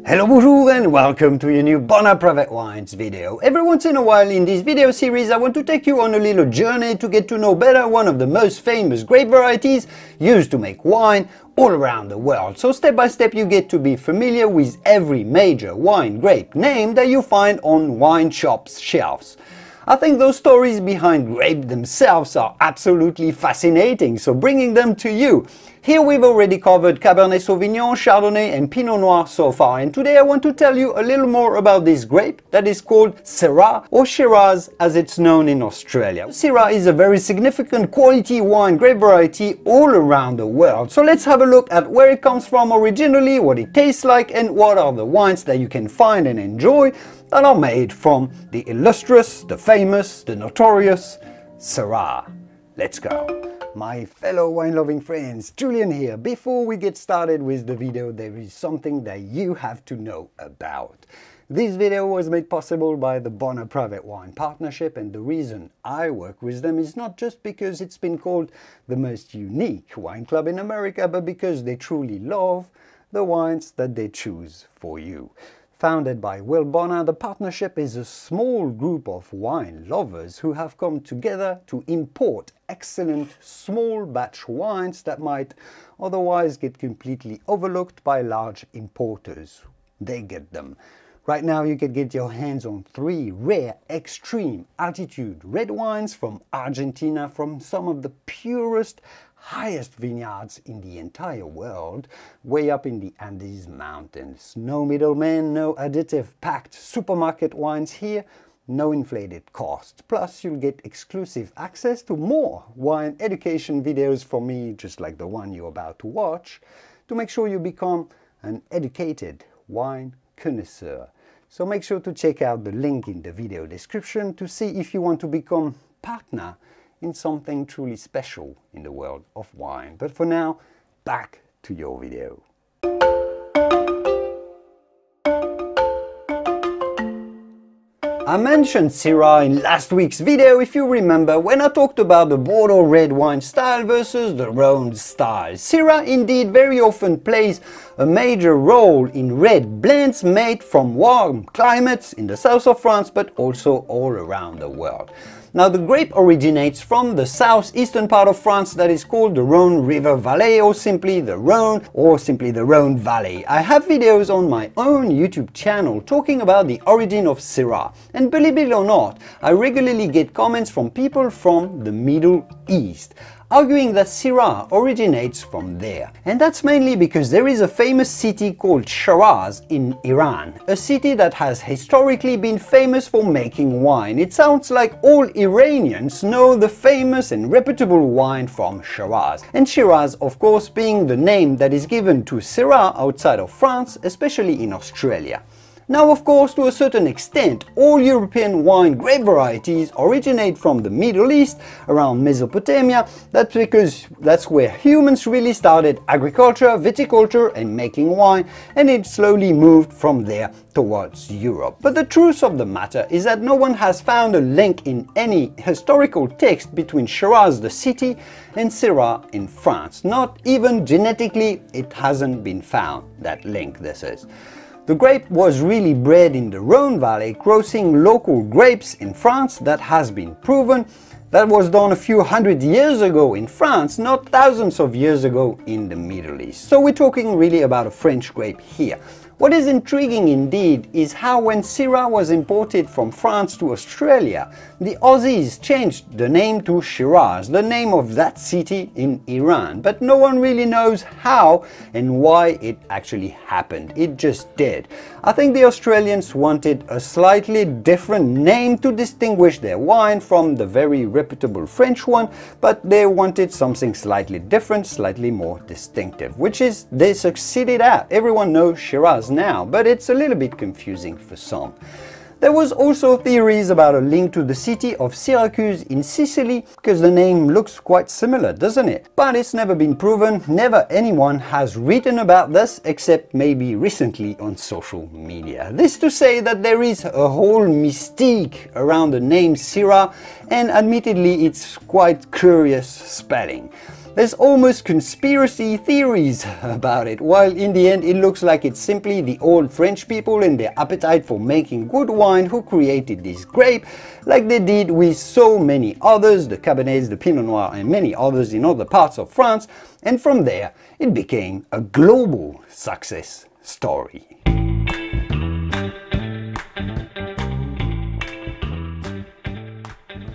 Hello, bonjour and welcome to your new Bonheur Private Wines video. Every once in a while in this video series I want to take you on a little journey to get to know better one of the most famous grape varieties used to make wine all around the world. So step by step you get to be familiar with every major wine grape name that you find on wine shops' shelves. I think those stories behind grape themselves are absolutely fascinating, so bringing them to you. Here we've already covered Cabernet Sauvignon, Chardonnay and Pinot Noir so far, and today I want to tell you a little more about this grape that is called Syrah, or Shiraz as it's known in Australia. Syrah is a very significant quality wine grape variety all around the world, so let's have a look at where it comes from originally, what it tastes like and what are the wines that you can find and enjoy that are made from the illustrious, the famous, the notorious Syrah. Let's go! My fellow wine-loving friends, Julian here. Before we get started with the video, there is something that you have to know about. This video was made possible by the Bonheur Private Wine Partnership, and the reason I work with them is not just because it's been called the most unique wine club in America, but because they truly love the wines that they choose for you. Founded by Will Bonheur, the partnership is a small group of wine lovers who have come together to import excellent small batch wines that might otherwise get completely overlooked by large importers. They get them. Right now you can get your hands on 3 rare extreme altitude red wines from Argentina, from some of the purest, highest vineyards in the entire world, way up in the Andes Mountains. No middlemen, no additive packed supermarket wines here, no inflated costs. Plus you'll get exclusive access to more wine education videos from me, just like the one you're about to watch, to make sure you become an educated wine connoisseur. So make sure to check out the link in the video description to see if you want to become partner in something truly special in the world of wine. But for now, back to your video. I mentioned Syrah in last week's video, if you remember, when I talked about the Bordeaux red wine style versus the Rhone style. Syrah indeed very often plays a major role in red blends made from warm climates in the south of France, but also all around the world. Now the grape originates from the southeastern part of France that is called the Rhone River Valley, or simply the Rhone, or simply the Rhone Valley. I have videos on my own YouTube channel talking about the origin of Syrah, and believe it or not, I regularly get comments from people from the Middle East arguing that Syrah originates from there. And that's mainly because there is a famous city called Shiraz in Iran, a city that has historically been famous for making wine. It sounds like all Iranians know the famous and reputable wine from Shiraz. And Shiraz, of course, being the name that is given to Syrah outside of France, especially in Australia. Now, of course, to a certain extent, all European wine grape varieties originate from the Middle East, around Mesopotamia. That's because that's where humans really started agriculture, viticulture and making wine, and it slowly moved from there towards Europe. But the truth of the matter is that no one has found a link in any historical text between Shiraz, the city, and Syrah in France. Not even genetically, it hasn't been found, that link this is. The grape was really bred in the Rhone Valley, crossing local grapes in France. That has been proven. That was done a few hundred years ago in France, not thousands of years ago in the Middle East. So we're talking really about a French grape here. What is intriguing indeed is how when Syrah was imported from France to Australia, the Aussies changed the name to Shiraz, the name of that city in Iran. But no one really knows how and why it actually happened. It just did. I think the Australians wanted a slightly different name to distinguish their wine from the very reputable French one, but they wanted something slightly different, slightly more distinctive, which is they succeeded at. Everyone knows Shiraz now, but it's a little bit confusing for some. There was also theories about a link to the city of Syracuse in Sicily, because the name looks quite similar, doesn't it? But it's never been proven, never anyone has written about this, except maybe recently on social media. This to say that there is a whole mystique around the name Syrah, and admittedly it's quite curious spelling. There's almost conspiracy theories about it, while in the end it looks like it's simply the old French people and their appetite for making good wine who created this grape, like they did with so many others, the Cabernets, the Pinot Noir and many others in other parts of France, and from there it became a global success story.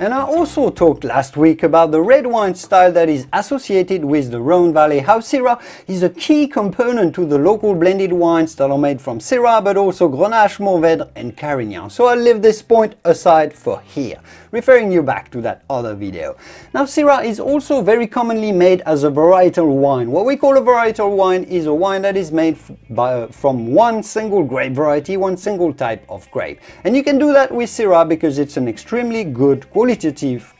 And I also talked last week about the red wine style that is associated with the Rhone Valley, how Syrah is a key component to the local blended wines that are made from Syrah, but also Grenache, Mourvèdre and Carignan. So I'll leave this point aside for here, referring you back to that other video. Now Syrah is also very commonly made as a varietal wine. What we call a varietal wine is a wine that is made from one single grape variety, one single type of grape. And you can do that with Syrah because it's an extremely good qualitative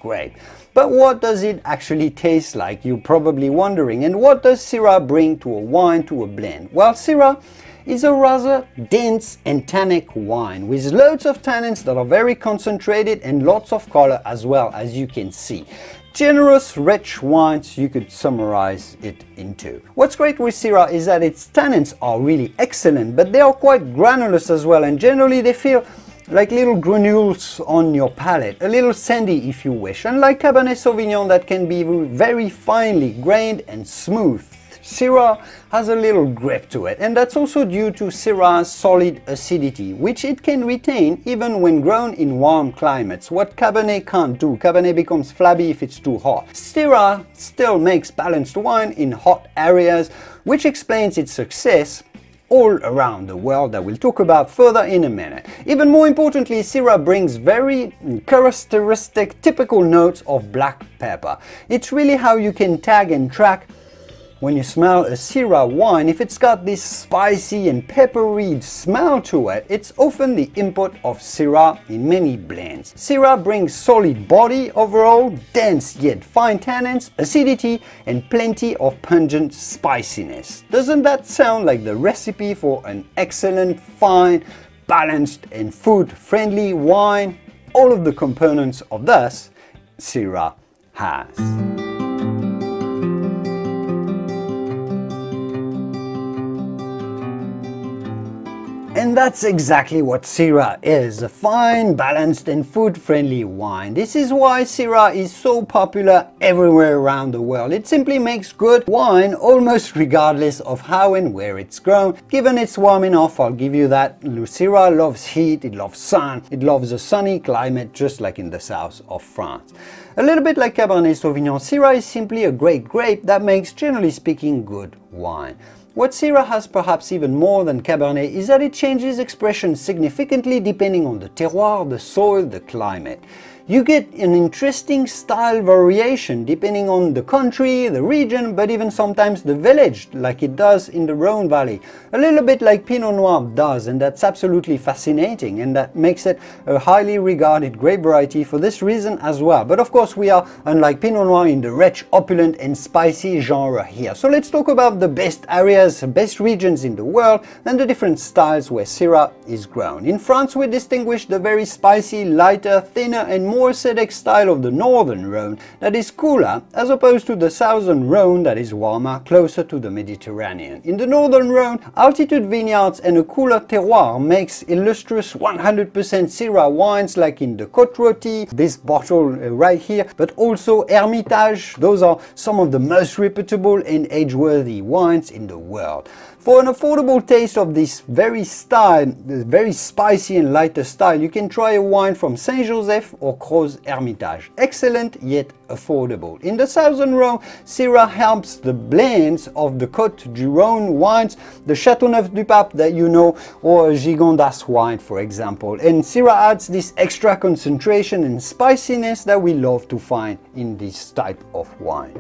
grape. But what does it actually taste like, you're probably wondering, and what does Syrah bring to a wine, to a blend? Well, Syrah is a rather dense and tannic wine with loads of tannins that are very concentrated and lots of color as well, as you can see. Generous, rich wines, you could summarize it into. What's great with Syrah is that its tannins are really excellent, but they are quite granulous as well, and generally they feel like little granules on your palate, a little sandy if you wish, unlike Cabernet Sauvignon that can be very finely grained and smooth. Syrah has a little grip to it, and that's also due to Syrah's solid acidity, which it can retain even when grown in warm climates. What Cabernet can't do. Cabernet becomes flabby if it's too hot. Syrah still makes balanced wine in hot areas, which explains its success all around the world, that we'll talk about further in a minute. Even more importantly, Syrah brings very characteristic, typical notes of black pepper. It's really how you can tag and track when you smell a Syrah wine. If it's got this spicy and peppery smell to it, it's often the input of Syrah in many blends. Syrah brings solid body overall, dense yet fine tannins, acidity and plenty of pungent spiciness. Doesn't that sound like the recipe for an excellent, fine, balanced and food-friendly wine? All of the components of this Syrah has. And that's exactly what Syrah is, a fine, balanced and food-friendly wine. This is why Syrah is so popular everywhere around the world. It simply makes good wine almost regardless of how and where it's grown. Given it's warm enough, I'll give you that. Syrah loves heat, it loves sun, it loves a sunny climate just like in the south of France. A little bit like Cabernet Sauvignon, Syrah is simply a great grape that makes, generally speaking, good wine. What Syrah has perhaps even more than Cabernet is that it changes expression significantly depending on the terroir, the soil, the climate. You get an interesting style variation depending on the country, the region, but even sometimes the village, like it does in the Rhone Valley. A little bit like Pinot Noir does, and that's absolutely fascinating, and that makes it a highly regarded grape variety for this reason as well. But of course we are, unlike Pinot Noir, in the rich, opulent and spicy genre here. So let's talk about the best areas, best regions in the world, and the different styles where Syrah is grown. In France we distinguish the very spicy, lighter, thinner and more acidic style of the northern Rhone that is cooler, as opposed to the southern Rhone that is warmer, closer to the Mediterranean. In the northern Rhone, altitude vineyards and a cooler terroir makes illustrious 100% Syrah wines like in the Côte Rôtie, this bottle right here, but also Hermitage. Those are some of the most reputable and age-worthy wines in the world. For an affordable taste of this very spicy and lighter style, you can try a wine from Saint-Joseph or Crozes Hermitage. Excellent yet affordable. In the southern Rhone, Syrah helps the blends of the Côte du Rhône wines, the Châteauneuf du Pape that you know, or a Gigondas wine for example. And Syrah adds this extra concentration and spiciness that we love to find in this type of wine.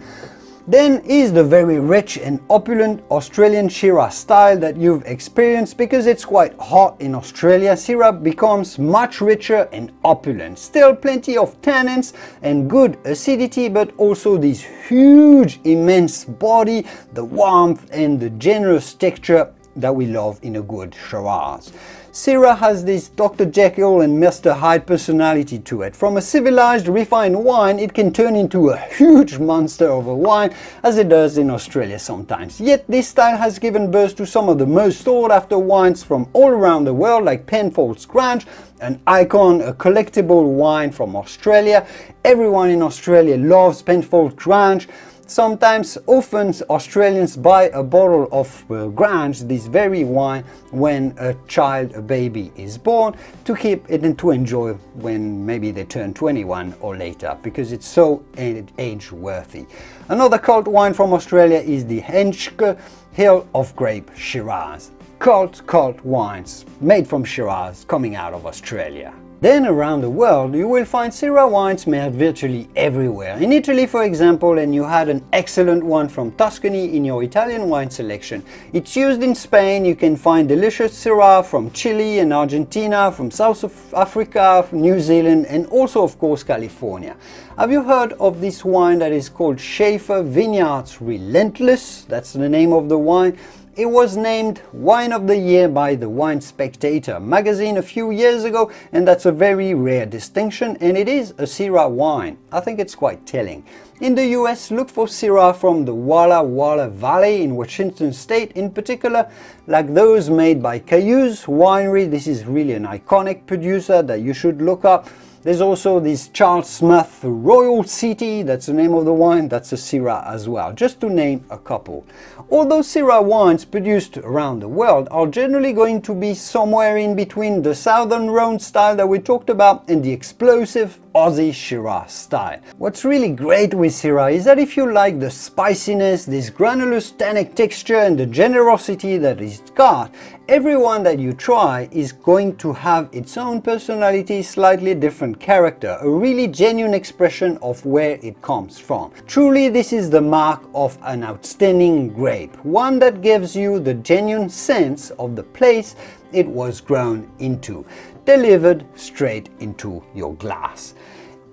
Then is the very rich and opulent Australian Shiraz style that you've experienced. Because it's quite hot in Australia, Syrah becomes much richer and opulent. Still plenty of tannins and good acidity, but also this huge, immense body, the warmth and the generous texture that we love in a good Shiraz. Syrah has this Dr. Jekyll and Mr. Hyde personality to it. From a civilized, refined wine, it can turn into a huge monster of a wine, as it does in Australia sometimes. Yet this style has given birth to some of the most sought after wines from all around the world, like Penfolds Grange, an icon, a collectible wine from Australia. Everyone in Australia loves Penfolds Grange. Sometimes, often, Australians buy a bottle of Grange, this very wine, when a child, a baby, is born, to keep it and to enjoy when maybe they turn 21 or later, because it's so age-worthy. Another cult wine from Australia is the Henschke Hill of Grape Shiraz. Cult wines made from Shiraz coming out of Australia. Then around the world you will find Syrah wines made virtually everywhere. In Italy, for example, and you had an excellent one from Tuscany in your Italian wine selection. It's used in Spain. You can find delicious Syrah from Chile and Argentina, from South Africa, from New Zealand, and also of course California. Have you heard of this wine that is called Schaefer Vineyards Relentless? That's the name of the wine. It was named Wine of the Year by the Wine Spectator magazine a few years ago, and that's a very rare distinction, and it is a Syrah wine. I think it's quite telling. In the US, look for Syrah from the Walla Walla Valley in Washington State, in particular, like those made by Cayuse Winery. This is really an iconic producer that you should look up. There's also this Charles Smith Royal City, that's the name of the wine, that's a Syrah as well, just to name a couple. Although Syrah wines produced around the world are generally going to be somewhere in between the Southern Rhone style that we talked about and the explosive Aussie Shiraz style. What's really great with Syrah is that if you like the spiciness, this granular tannic texture and the generosity that it's got, every one that you try is going to have its own personality, slightly different character, a really genuine expression of where it comes from. Truly, this is the mark of an outstanding grape, one that gives you the genuine sense of the place it was grown into, delivered straight into your glass.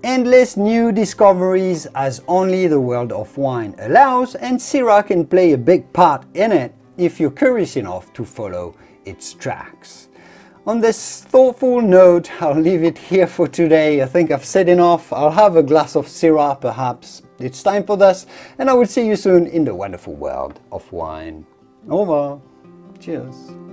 Endless new discoveries as only the world of wine allows, and Syrah can play a big part in it if you're curious enough to follow its tracks. On this thoughtful note, I'll leave it here for today. I think I've said enough. I'll have a glass of Syrah perhaps. It's time for this, and I will see you soon in the wonderful world of wine. Au revoir. Cheers.